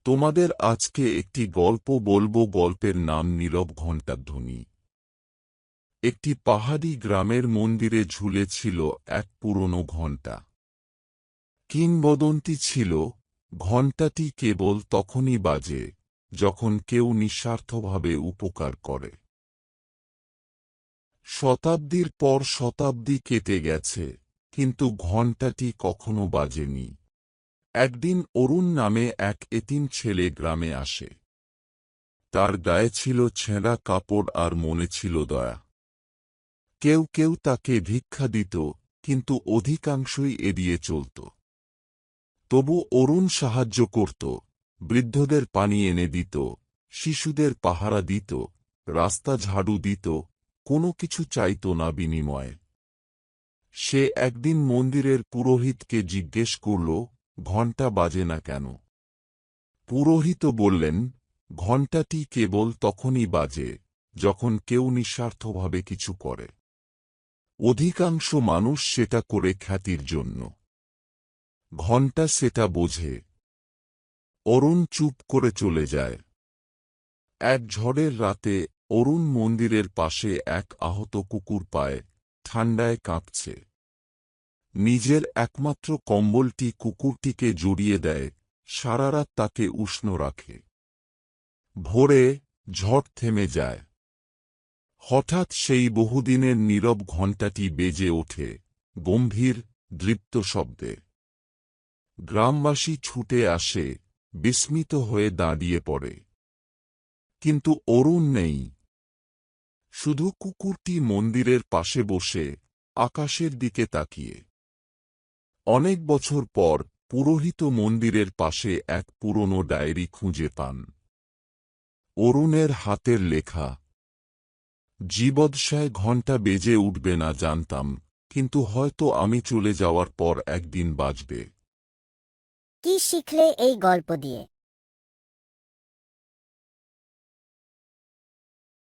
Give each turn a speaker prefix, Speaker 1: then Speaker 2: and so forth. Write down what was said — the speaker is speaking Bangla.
Speaker 1: তোমাদের আজকে একটি গল্প বলবো। গল্পের নাম নীরব ঘণ্টাধ্বনি। একটি পাহাড়ি গ্রামের মন্দিরে ঝুলেছিল এক পুরনো ঘণ্টা। কিংবদন্তি ছিল, ঘণ্টাটি কেবল তখনই বাজে যখন কেউ নিঃস্বার্থভাবে উপকার করে। শতাব্দীর পর শতাব্দী কেটে গেছে, কিন্তু ঘণ্টাটি কখনো বাজেনি। একদিন অরুণ নামে এক এতিম ছেলে গ্রামে আসে। তার গায়ে ছিল ছেঁড়া কাপড় আর মনে ছিল দয়া। কেউ কেউ তাকে ভিক্ষা দিত, কিন্তু অধিকাংশই এড়িয়ে চলত। তবু অরুণ সাহায্য করত, বৃদ্ধদের পানি এনে দিত, শিশুদের পাহারা দিত, রাস্তা ঝাড়ু দিত, কোনো কিছু চাইত না বিনিময়ে। সে একদিন মন্দিরের পুরোহিতকে জিজ্ঞেস করল, ঘণ্টা বাজে না কেন? পুরোহিত বললেন, ঘণ্টাটি কেবল তখনই বাজে যখন কেউ নিঃস্বার্থভাবে কিছু করে। অধিকাংশ মানুষ সেটা করে খ্যাতির জন্য। ঘণ্টা সেটা বোঝে। অরুণ চুপ করে চলে যায়। এক ঝড়ের রাতে অরুণ মন্দিরের পাশে এক আহত কুকুর পায়, ঠান্ডায় কাঁপছে। নিজের একমাত্র কম্বলটি কুকুরটিকে জড়িয়ে দেয়, সারা রাত তাকে উষ্ণ রাখে। ভোরে ঝড় থেমে যায়। হঠাৎ সেই বহুদিনের নীরব ঘণ্টাটি বেজে ওঠে, গম্ভীর, দৃপ্ত শব্দে। গ্রামবাসী ছুটে আসে, বিস্মিত হয়ে দাঁড়িয়ে পড়ে। কিন্তু অরুণ নেই। শুধু কুকুরটি মন্দিরের পাশে বসে, আকাশের দিকে তাকিয়ে। অনেক বছর পর পুরোহিত মন্দিরের পাশে এক পুরনো ডায়েরি খুঁজে পান। অরুণের হাতের লেখা। জীবদ্দশায় ঘণ্টা বেজে উঠবে না জানতাম, কিন্তু হয়তো আমি চলে যাওয়ার পর একদিন বাজবে।
Speaker 2: কি শিখলে এই গল্প দিয়ে?